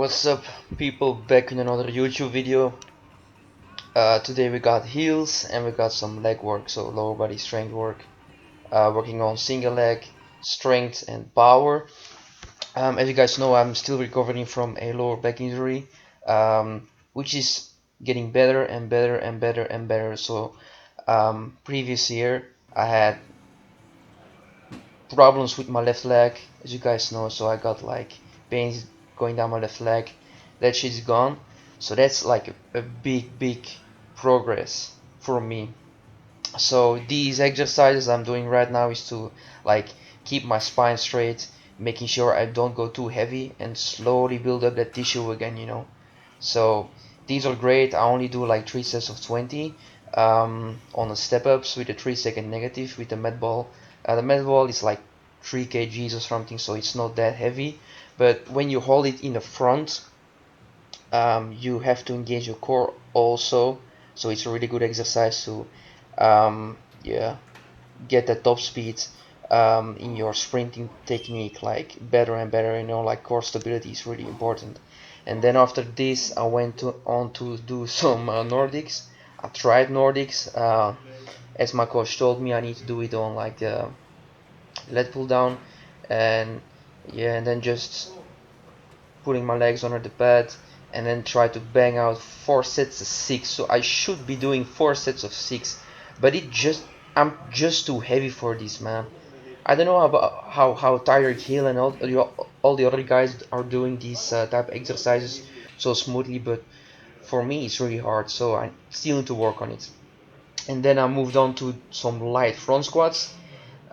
What's up, people? Back in another YouTube video. Today we got heels and we got some leg work, so lower body strength work. Working on single leg, strength, and power. As you guys know, I'm still recovering from a lower back injury, which is getting better and better and better and better. So, previous year I had problems with my left leg, as you guys know, so I got like pains going down my left leg. That shit's gone, so that's like a big progress for me. So these exercises I'm doing right now is to like keep my spine straight, making sure I don't go too heavy and slowly build up that tissue again. So these are great. I only do like 3 sets of 20 on the step ups with a 3 second negative with the med ball. The med ball is like 3 kgs or something, so it's not that heavy. But when you hold it in the front, you have to engage your core also. So it's a really good exercise to yeah, get the top speed in your sprinting technique like better and better. Like core stability is really important. And then after this I went on to do some Nordics. I tried Nordics. As my coach told me, I need to do it on like the leg pull down, and yeah, and then just putting my legs under the pad and then try to bang out 4 sets of 6. So I should be doing 4 sets of 6, but I'm just too heavy for this, man. I don't know about how Tyreek Hill and all the other guys are doing these type of exercises so smoothly, but for me it's really hard, so I still need to work on it. And then I moved on to some light front squats.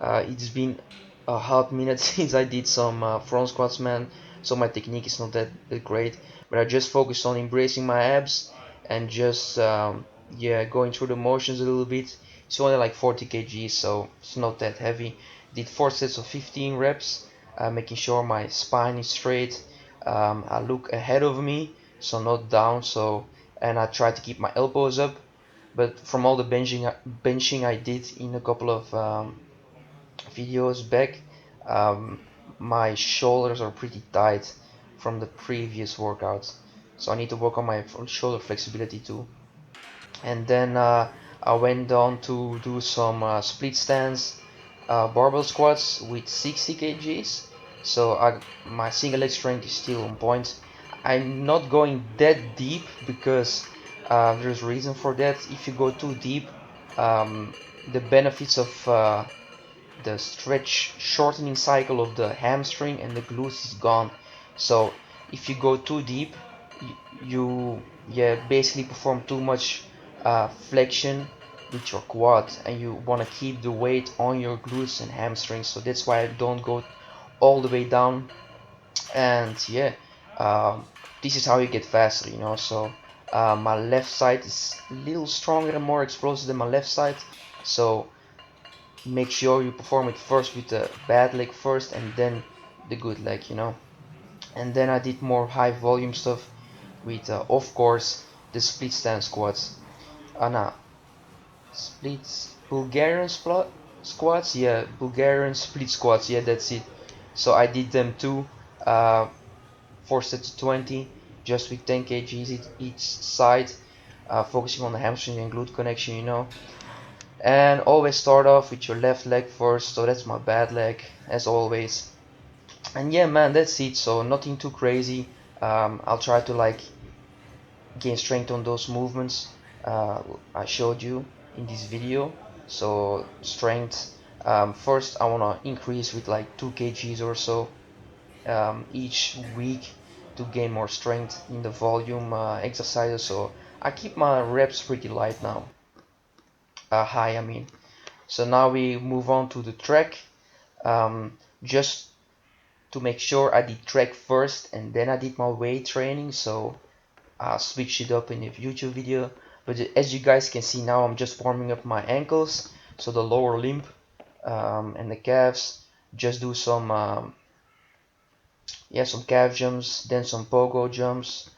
It's been a hot minute since I did some front squats, man. So my technique is not that great, but I just focused on embracing my abs and just yeah, going through the motions a little bit. It's only like 40 kg, so it's not that heavy. Did 4 sets of 15 reps, making sure my spine is straight. I look ahead of me, so not down. So and I try to keep my elbows up. But from all the benching I did in a couple of videos back, um, my shoulders are pretty tight from the previous workouts, so I need to work on my shoulder flexibility too. And then I went on to do some split stance barbell squats with 60 kgs. So my single leg strength is still on point. I'm not going that deep because there's a reason for that. If you go too deep, um, the benefits of the stretch shortening cycle of the hamstring and the glutes is gone. So if you go too deep, you yeah, basically perform too much flexion with your quad, and you want to keep the weight on your glutes and hamstrings. So that's why I don't go all the way down. And yeah, um, this is how you get faster. So my left side is a little stronger and more explosive than my left side, so make sure you perform it first with the bad leg first and then the good leg. And then I did more high volume stuff with of course the split stance squats. Nah, splits Bulgarian squats, yeah, Bulgarian split squats, yeah, that's it. So I did them too, 4 sets of 20, just with 10 kgs each side, focusing on the hamstring and glute connection. And always start off with your left leg first, so that's my bad leg as always. And yeah, man, that's it. So nothing too crazy. I'll try to like gain strength on those movements I showed you in this video. So strength, first I want to increase with like 2 kgs or so each week to gain more strength in the volume exercises. So I keep my reps pretty light now, high I mean. So now we move on to the track. Just to make sure I did track first and then I did my weight training, so I'll switch it up in the YouTube video. But as you guys can see now, I'm just warming up my ankles, so the lower limb and the calves. Just do some yeah, some calf jumps, then some pogo jumps.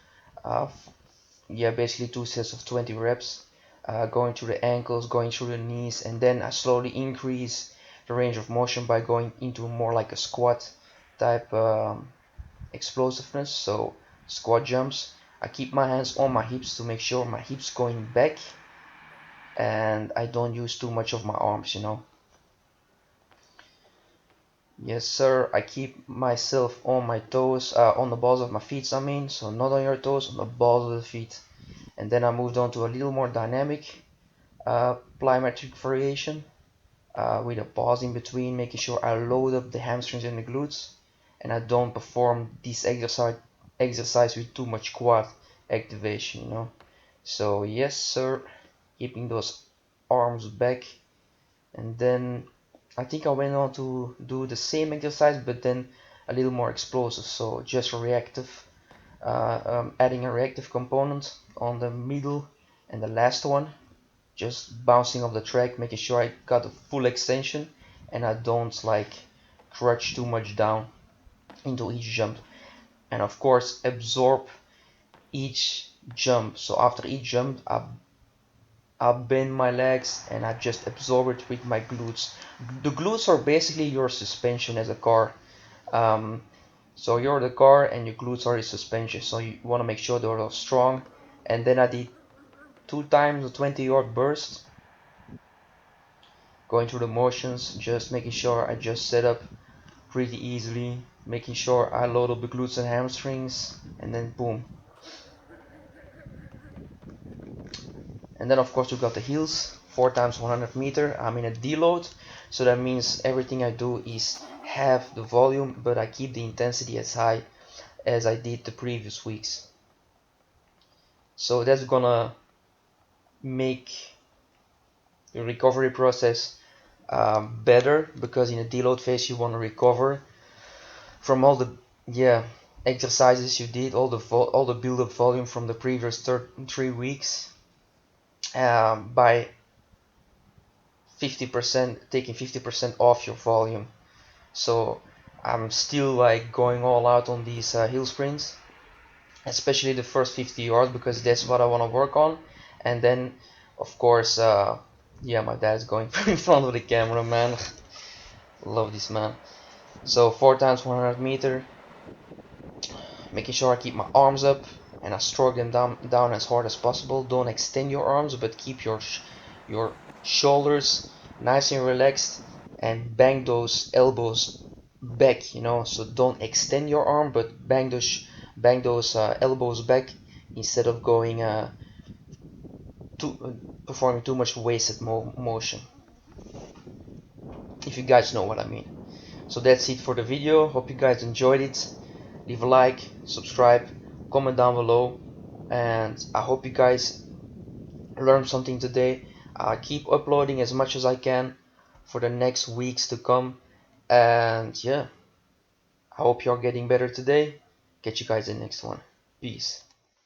uh, yeah, basically 2 sets of 20 reps, going through the ankles, going through the knees, and then I slowly increase the range of motion by going into more like a squat type explosiveness. So squat jumps, I keep my hands on my hips to make sure my hips going back and I don't use too much of my arms, you know. Yes, sir. I keep myself on my toes, on the balls of my feet, I mean, so not on your toes, on the balls of the feet. And then I moved on to a little more dynamic plyometric variation with a pause in between, making sure I load up the hamstrings and the glutes, and I don't perform this exercise with too much quad activation, you know. So yes, sir, keeping those arms back, and then I think I went on to do the same exercise, but then a little more explosive. So just reactive, adding a reactive component on the middle and the last one, just bouncing off the track, making sure I got a full extension and I don't like crunch too much down into each jump. And of course, absorb each jump. So after each jump, I bend my legs and I just absorb it with my glutes. The glutes are basically your suspension as a car. Um, so you're the car and your glutes are the suspension. So you want to make sure they're strong. And then I did 2 times a 20-yard burst, going through the motions, just making sure I just set up pretty easily, making sure I load up the glutes and hamstrings, and then boom. And then of course we got the heels, 4 times 100 meter. I'm in a deload, so that means everything I do is half the volume, but I keep the intensity as high as I did the previous weeks. So that's gonna make the recovery process better, because in a deload phase you want to recover from all the exercises you did, all the build up volume from the previous 3 weeks, by 50%, taking 50% off your volume. So I'm still like going all out on these hill sprints, especially the first 50 yards, because that's what I want to work on. And then of course, yeah, my dad's going in front of the camera, man. Love this man. So 4 times 100 meter, making sure I keep my arms up and I stroke them down as hard as possible. Don't extend your arms, but keep your shoulders nice and relaxed, and bang those elbows back, you know. So don't extend your arm, but bang those elbows back, instead of going performing too much wasted motion, if you guys know what I mean. So that's it for the video. Hope you guys enjoyed it. Leave a like, subscribe, comment down below, and I hope you guys learned something today. I keep uploading as much as I can for the next weeks to come, and yeah, I hope you're getting better today. Catch you guys in the next one. Peace.